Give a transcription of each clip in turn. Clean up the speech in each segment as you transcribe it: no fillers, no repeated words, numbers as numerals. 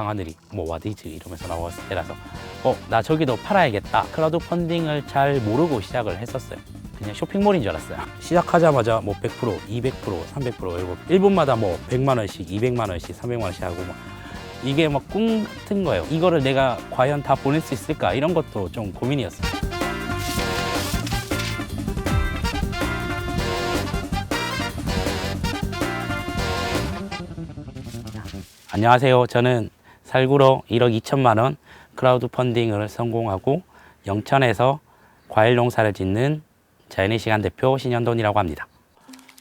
강하늘이 뭐 와디즈 이러면서 나왔을 때라서 나 저기도 팔아야겠다. 크라우드 펀딩을 잘 모르고 시작을 했었어요. 그냥 쇼핑몰인 줄 알았어요. 시작하자마자 뭐 100%, 200%, 300% 이러고 1분마다 뭐 100만 원씩, 200만 원씩, 300만 원씩 하고 막 이게 막 꿈 같은 거예요. 이거를 내가 과연 다 보낼 수 있을까? 이런 것도 좀 고민이었어요. 안녕하세요. 저는 살구로 1억 2천만 원 크라우드 펀딩을 성공하고 영천에서 과일 농사를 짓는 자연의 시간 대표 신현돈이라고 합니다.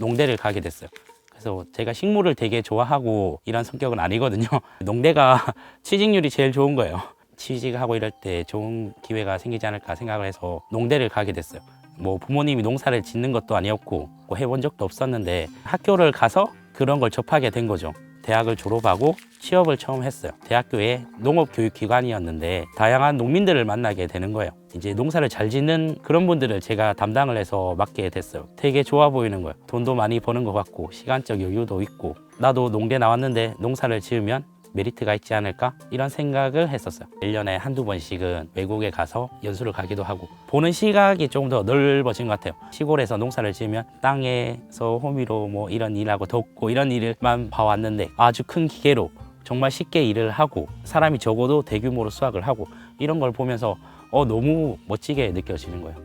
농대를 가게 됐어요. 그래서 제가 식물을 되게 좋아하고 이런 성격은 아니거든요. 농대가 취직률이 제일 좋은 거예요. 취직하고 이럴 때 좋은 기회가 생기지 않을까 생각을 해서 농대를 가게 됐어요. 뭐 부모님이 농사를 짓는 것도 아니었고 뭐 해본 적도 없었는데 학교를 가서 그런 걸 접하게 된 거죠. 대학을 졸업하고 취업을 처음 했어요. 대학교에 농업교육기관이었는데 다양한 농민들을 만나게 되는 거예요. 이제 농사를 잘 짓는 그런 분들을 제가 담당을 해서 맡게 됐어요. 되게 좋아 보이는 거예요. 돈도 많이 버는 것 같고 시간적 여유도 있고 나도 농대 나왔는데 농사를 지으면 메리트가 있지 않을까? 이런 생각을 했었어요. 1년에 한두 번씩은 외국에 가서 연수를 가기도 하고 보는 시각이 조금 더 넓어진 것 같아요. 시골에서 농사를 지으면 땅에서 호미로 뭐 이런 일하고 덮고 이런 일만 봐왔는데 아주 큰 기계로 정말 쉽게 일을 하고 사람이 적어도 대규모로 수확을 하고 이런 걸 보면서 너무 멋지게 느껴지는 거예요.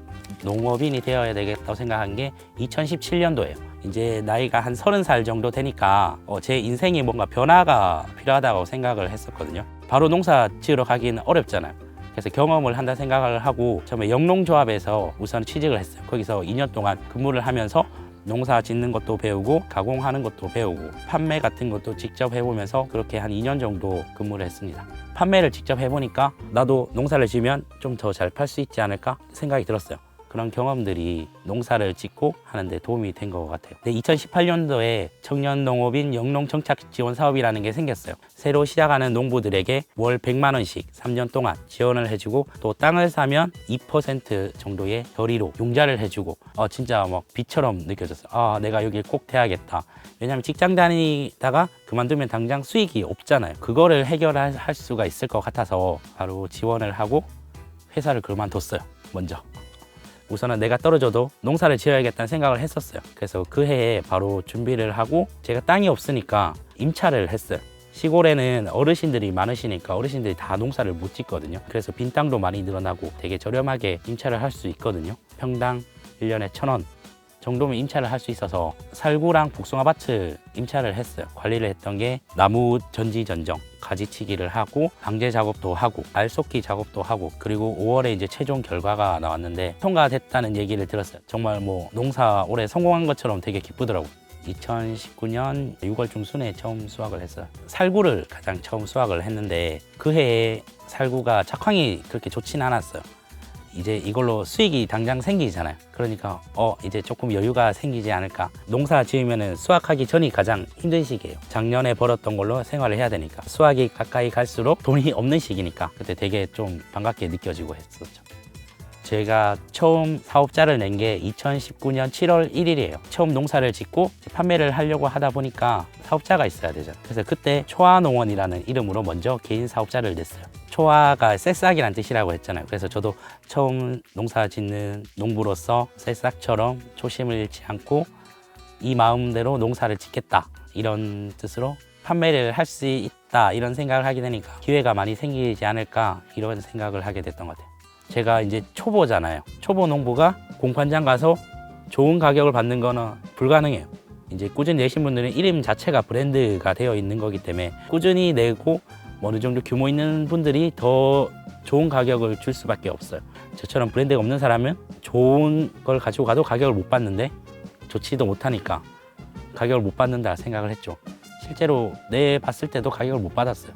농업인이 되어야 되겠다고 생각한 게 2017년도예요. 이제 나이가 한 30살 정도 되니까 제 인생에 뭔가 변화가 필요하다고 생각을 했었거든요. 바로 농사 지으러 가기는 어렵잖아요. 그래서 경험을 한다 생각을 하고 처음에 영농조합에서 우선 취직을 했어요. 거기서 2년 동안 근무를 하면서 농사 짓는 것도 배우고 가공하는 것도 배우고 판매 같은 것도 직접 해보면서 그렇게 한 2년 정도 근무를 했습니다. 판매를 직접 해보니까 나도 농사를 지으면 좀 더 잘 팔 수 있지 않을까 생각이 들었어요. 그런 경험들이 농사를 짓고 하는데 도움이 된 것 같아요. 2018년도에 청년농업인 영농정착지원사업이라는 게 생겼어요. 새로 시작하는 농부들에게 월 100만 원씩 3년 동안 지원을 해주고 또 땅을 사면 2% 정도의 결의로 융자를 해주고 진짜 막 빛처럼 느껴졌어요. 내가 여길 꼭 돼야겠다. 왜냐하면 직장 다니다가 그만두면 당장 수익이 없잖아요. 그거를 해결할 수가 있을 것 같아서 바로 지원을 하고 회사를 그만뒀어요. 먼저. 우선은 내가 떨어져도 농사를 지어야겠다는 생각을 했었어요. 그래서 그 해에 바로 준비를 하고 제가 땅이 없으니까 임차를 했어요. 시골에는 어르신들이 많으시니까 어르신들이 다 농사를 못 짓거든요. 그래서 빈 땅도 많이 늘어나고 되게 저렴하게 임차를 할 수 있거든요. 평당 1년에 1,000원 정도면 임차를 할 수 있어서 살구랑 복숭아밭을 임차를 했어요. 관리를 했던 게 나무 전지전정, 가지치기를 하고 방제 작업도 하고 알 쏟기 작업도 하고 그리고 5월에 이제 최종 결과가 나왔는데 통과됐다는 얘기를 들었어요. 정말 뭐 농사 올해 성공한 것처럼 되게 기쁘더라고요. 2019년 6월 중순에 처음 수확을 했어요. 살구를 가장 처음 수확을 했는데 그 해에 살구가 작황이 그렇게 좋지는 않았어요. 이제 이걸로 수익이 당장 생기잖아요. 그러니까 이제 조금 여유가 생기지 않을까. 농사 지으면은 수확하기 전이 가장 힘든 시기예요. 작년에 벌었던 걸로 생활을 해야 되니까 수확이 가까이 갈수록 돈이 없는 시기니까 그때 되게 좀 반갑게 느껴지고 했었죠. 제가 처음 사업자를 낸 게 2019년 7월 1일이에요. 처음 농사를 짓고 판매를 하려고 하다 보니까 사업자가 있어야 되잖아요. 그래서 그때 초아농원이라는 이름으로 먼저 개인 사업자를 냈어요. 초아가 새싹이란 뜻이라고 했잖아요. 그래서 저도 처음 농사 짓는 농부로서 새싹처럼 초심을 잃지 않고 이 마음대로 농사를 짓겠다 이런 뜻으로 판매를 할 수 있다 이런 생각을 하게 되니까 기회가 많이 생기지 않을까 이런 생각을 하게 됐던 것 같아요. 제가 이제 초보잖아요. 초보 농부가 공판장 가서 좋은 가격을 받는 거는 불가능해요. 이제 꾸준히 내신 분들은 이름 자체가 브랜드가 되어 있는 거기 때문에 꾸준히 내고 어느 정도 규모 있는 분들이 더 좋은 가격을 줄 수밖에 없어요. 저처럼 브랜드가 없는 사람은 좋은 걸 가지고 가도 가격을 못 받는데 좋지도 못하니까 가격을 못 받는다 생각을 했죠. 실제로 내봤을 때도 가격을 못 받았어요.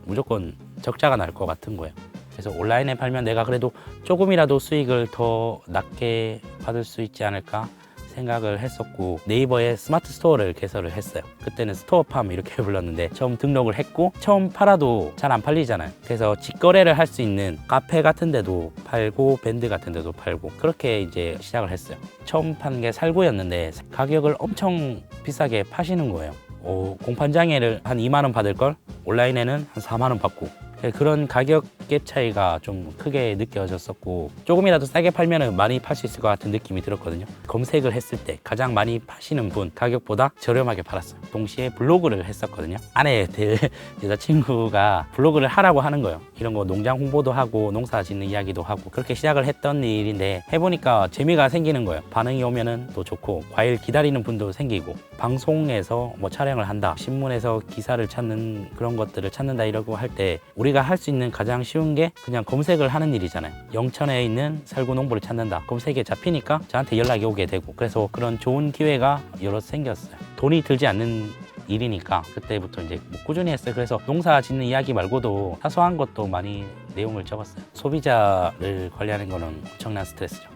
무조건 적자가 날 것 같은 거예요. 그래서 온라인에 팔면 내가 그래도 조금이라도 수익을 더 낮게 받을 수 있지 않을까 생각을 했었고 네이버에 스마트 스토어를 개설을 했어요. 그때는 스토어팜 이렇게 불렀는데 처음 등록을 했고 처음 팔아도 잘 안 팔리잖아요. 그래서 직거래를 할 수 있는 카페 같은 데도 팔고 밴드 같은 데도 팔고 그렇게 이제 시작을 했어요. 처음 판 게 살구였는데 가격을 엄청 비싸게 파시는 거예요. 공판장에를 한 2만 원 받을 걸 온라인에는 한 4만 원 받고, 그런 가격 갭 차이가 좀 크게 느껴졌었고, 조금이라도 싸게 팔면 많이 팔 수 있을 것 같은 느낌이 들었거든요. 검색을 했을 때 가장 많이 파시는 분 가격보다 저렴하게 팔았어요. 동시에 블로그를 했었거든요. 아내 될 여자친구가 블로그를 하라고 하는 거예요. 이런 거 농장 홍보도 하고 농사 짓는 이야기도 하고, 그렇게 시작을 했던 일인데 해보니까 재미가 생기는 거예요. 반응이 오면은 또 좋고, 과일 기다리는 분도 생기고, 방송에서 뭐 촬영을 한다, 신문에서 기사를 찾는 그런 것들을 찾는다 이러고 할 때 우리가 할 수 있는 가장 쉬운 게 그냥 검색을 하는 일이잖아요. 영천에 있는 살구 농부를 찾는다, 검색에 잡히니까 저한테 연락이 오게 되고, 그래서 그런 좋은 기회가 여러 생겼어요. 돈이 들지 않는 일이니까 그때부터 이제 뭐 꾸준히 했어요. 그래서 농사 짓는 이야기 말고도 사소한 것도 많이 내용을 적었어요. 소비자를 관리하는 거는 엄청난 스트레스죠.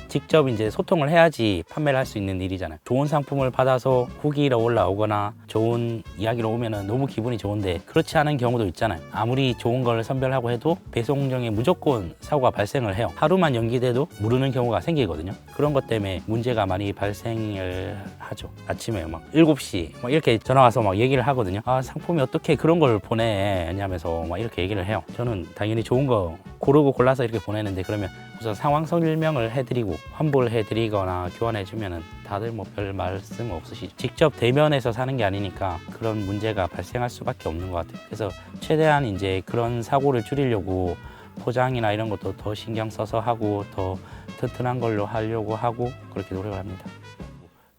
직접 이제 소통을 해야지 판매를 할 수 있는 일이잖아요. 좋은 상품을 받아서 후기로 올라오거나 좋은 이야기로 오면은 너무 기분이 좋은데, 그렇지 않은 경우도 있잖아요. 아무리 좋은 걸 선별하고 해도 배송 중에 무조건 사고가 발생을 해요. 하루만 연기돼도 모르는 경우가 생기거든요. 그런 것 때문에 문제가 많이 발생을 하죠. 아침에 막 7시 막 이렇게 전화 와서 막 얘기를 하거든요. 아, 상품이 어떻게 그런 걸 보내냐면서 막 이렇게 얘기를 해요. 저는 당연히 좋은 거 고르고 골라서 이렇게 보내는데, 그러면 우선 상황 설명을 해드리고 환불 해드리거나 교환해주면은 다들 뭐 별 말씀 없으시죠. 직접 대면해서 사는 게 아니니까 그런 문제가 발생할 수밖에 없는 것 같아요. 그래서 최대한 이제 그런 사고를 줄이려고 포장이나 이런 것도 더 신경 써서 하고, 더 튼튼한 걸로 하려고 하고, 그렇게 노력을 합니다.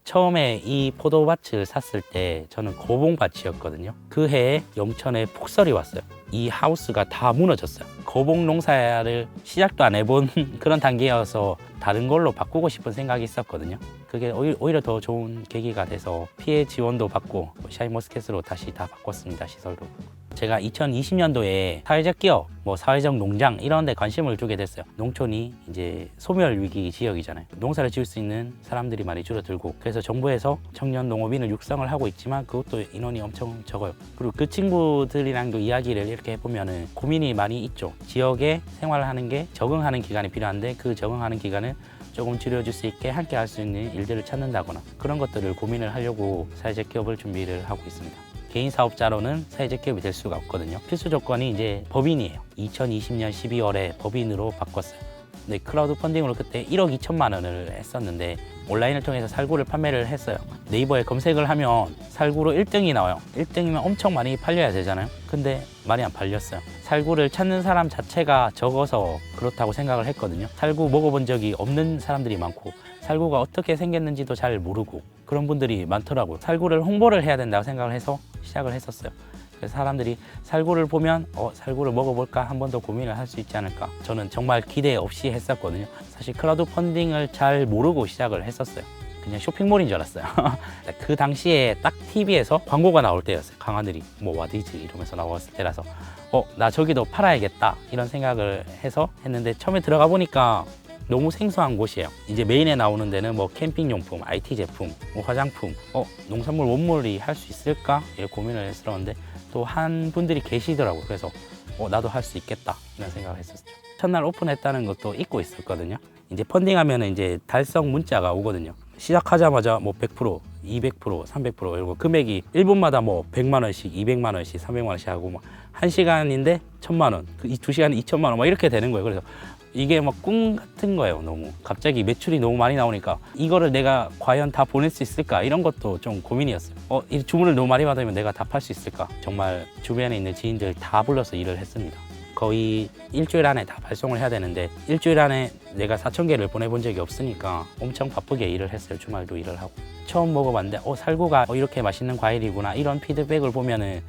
처음에 이 포도밭을 샀을 때 저는 거봉밭이었거든요. 그 해에 영천에 폭설이 왔어요. 이 하우스가 다 무너졌어요. 거봉 농사를 시작도 안 해본 그런 단계여서 다른 걸로 바꾸고 싶은 생각이 있었거든요. 그게 오히려 더 좋은 계기가 돼서 피해 지원도 받고 샤인머스켓으로 다시 다 바꿨습니다. 시설도. 제가 2020년도에 사회적 기업, 뭐 사회적 농장 이런 데 관심을 두게 됐어요. 농촌이 이제 소멸 위기 지역이잖아요. 농사를 지을 수 있는 사람들이 많이 줄어들고, 그래서 정부에서 청년 농업인을 육성을 하고 있지만 그것도 인원이 엄청 적어요. 그리고 그 친구들이랑도 이야기를 이렇게 해보면은 고민이 많이 있죠. 지역에 생활하는 게 적응하는 기간이 필요한데, 그 적응하는 기간을 조금 줄여줄 수 있게 함께 할 수 있는 일들을 찾는다거나, 그런 것들을 고민을 하려고 사회적 기업을 준비를 하고 있습니다. 개인 사업자로는 사회적 기업이 될 수가 없거든요. 필수 조건이 이제 법인이에요. 2020년 12월에 법인으로 바꿨어요. 네, 크라우드 펀딩으로 그때 1억 2천만 원을 했었는데 온라인을 통해서 살구를 판매를 했어요. 네이버에 검색을 하면 살구로 1등이 나와요. 1등이면 엄청 많이 팔려야 되잖아요. 근데 많이 안 팔렸어요. 살구를 찾는 사람 자체가 적어서 그렇다고 생각을 했거든요. 살구 먹어본 적이 없는 사람들이 많고, 살구가 어떻게 생겼는지도 잘 모르고 그런 분들이 많더라고요. 살구를 홍보를 해야 된다고 생각을 해서 시작을 했었어요. 그래서 사람들이 살구를 보면 살구를 먹어볼까, 한 번 더 고민을 할 수 있지 않을까. 저는 정말 기대 없이 했었거든요. 사실 크라우드 펀딩을 잘 모르고 시작을 했었어요. 그냥 쇼핑몰인 줄 알았어요. 그 당시에 딱 TV에서 광고가 나올 때였어요. 강하늘이 뭐 와디즈 이러면서 나왔을 때라서 나 저기도 팔아야겠다 이런 생각을 해서 했는데, 처음에 들어가 보니까 너무 생소한 곳이에요. 이제 메인에 나오는 데는 뭐 캠핑용품, IT 제품, 뭐 화장품, 농산물 원물이 할 수 있을까? 이런 고민을 했었는데 또 한 분들이 계시더라고요. 그래서 나도 할 수 있겠다 이런 생각을 했었죠. 첫날 오픈했다는 것도 잊고 있었거든요. 이제 펀딩하면 이제 달성 문자가 오거든요. 시작하자마자 뭐 100%, 200%, 300% 이러고 금액이 1분마다 뭐 100만 원씩, 200만 원씩, 300만 원씩 하고 막 1시간인데 1000만 원, 그 2시간에 2천만 원 막 이렇게 되는 거예요. 그래서 이게 막 꿈 같은 거예요. 너무 갑자기 매출이 너무 많이 나오니까 이거를 내가 과연 다 보낼 수 있을까, 이런 것도 좀 고민이었어요. 이 주문을 너무 많이 받으면 내가 답할 수 있을까. 정말 주변에 있는 지인들 다 불러서 일을 했습니다. 거의 일주일 안에 다 발송을 해야 되는데 일주일 안에 내가 4,000개를 보내본 적이 없으니까 엄청 바쁘게 일을 했어요. 주말도 일을 하고. 처음 먹어봤는데 살구가 이렇게 맛있는 과일이구나, 이런 피드백을 보면은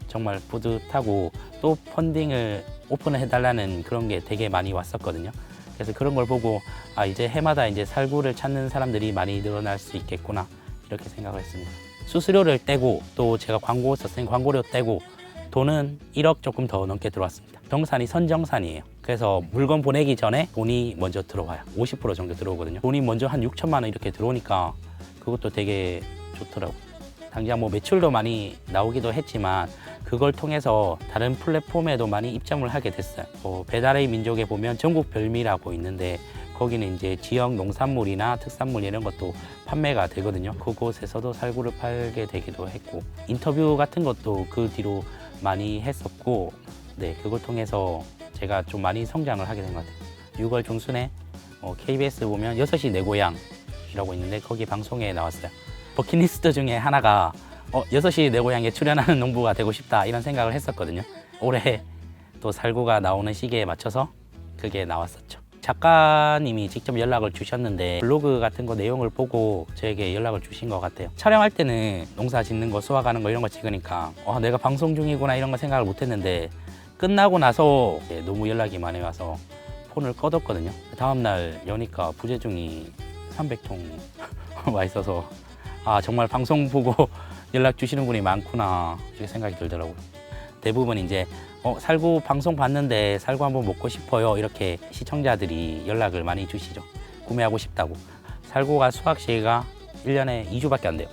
정말 뿌듯하고, 또 펀딩을 오픈해달라는 그런 게 되게 많이 왔었거든요. 그래서 그런 걸 보고 이제 해마다 이제 살구를 찾는 사람들이 많이 늘어날 수 있겠구나, 이렇게 생각을 했습니다. 수수료를 떼고 또 제가 광고 썼으니 광고료 떼고 돈은 1억 조금 더 넘게 들어왔습니다. 정산이 선정산이에요. 그래서 물건 보내기 전에 돈이 먼저 들어와요. 50% 정도 들어오거든요. 돈이 먼저 한 6천만 원 이렇게 들어오니까 그것도 되게 좋더라고요. 당장 뭐 매출도 많이 나오기도 했지만 그걸 통해서 다른 플랫폼에도 많이 입점을 하게 됐어요. 배달의 민족에 보면 전국 별미라고 있는데 거기는 이제 지역 농산물이나 특산물 이런 것도 판매가 되거든요. 그곳에서도 살구를 팔게 되기도 했고, 인터뷰 같은 것도 그 뒤로 많이 했었고, 네, 그걸 통해서 제가 좀 많이 성장을 하게 된 것 같아요. 6월 중순에 KBS 보면 6시 내 고향이라고 있는데 거기 방송에 나왔어요. 버킷리스트 중에 하나가 6시 내 고향에 출연하는 농부가 되고 싶다 이런 생각을 했었거든요. 올해 또 살구가 나오는 시기에 맞춰서 그게 나왔었죠. 작가님이 직접 연락을 주셨는데 블로그 같은 거 내용을 보고 저에게 연락을 주신 것 같아요. 촬영할 때는 농사 짓는 거 수확하는 거 이런 거 찍으니까 내가 방송 중이구나 이런 거 생각을 못 했는데 끝나고 나서 너무 연락이 많이 와서 폰을 꺼뒀거든요. 다음날 여니까 부재중이 300통 와 있어서 정말 방송 보고 연락 주시는 분이 많구나 이렇게 생각이 들더라고요. 대부분 이제 살구 방송 봤는데 살구 한번 먹고 싶어요 이렇게 시청자들이 연락을 많이 주시죠. 구매하고 싶다고. 살구가 수확 시기가 1년에 2주밖에 안 돼요.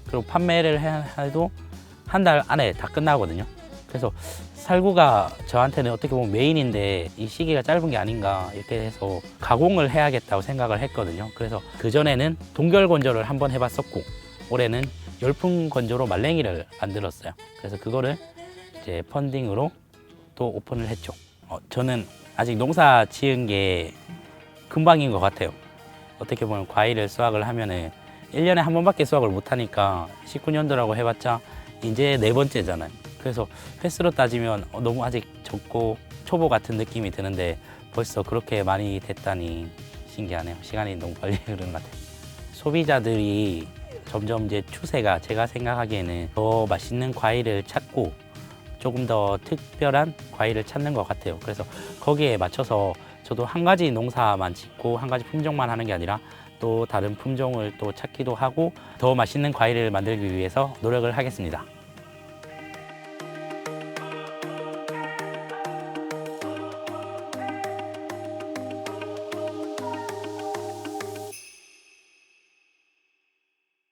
그리고 판매를 해도 한 달 안에 다 끝나거든요. 그래서 살구가 저한테는 어떻게 보면 메인인데 이 시기가 짧은 게 아닌가 이렇게 해서 가공을 해야겠다고 생각을 했거든요. 그래서 그전에는 동결 건조를 한번 해봤었고 올해는 열풍 건조로 말랭이를 만들었어요. 그래서 그거를 이제 펀딩으로 또 오픈을 했죠. 저는 아직 농사 지은 게 금방인 것 같아요. 어떻게 보면 과일을 수확을 하면은 1년에 한 번밖에 수확을 못 하니까 19년도라고 해봤자 이제 4번째잖아요. 그래서 횟수로 따지면 너무 아직 적고 초보 같은 느낌이 드는데 벌써 그렇게 많이 됐다니 신기하네요. 시간이 너무 빨리 흐르는 것 같아요. 소비자들이 점점 이제 추세가 제가 생각하기에는 더 맛있는 과일을 찾고 조금 더 특별한 과일을 찾는 것 같아요. 그래서 거기에 맞춰서 저도 한 가지 농사만 짓고 한 가지 품종만 하는 게 아니라 또 다른 품종을 또 찾기도 하고 더 맛있는 과일을 만들기 위해서 노력을 하겠습니다.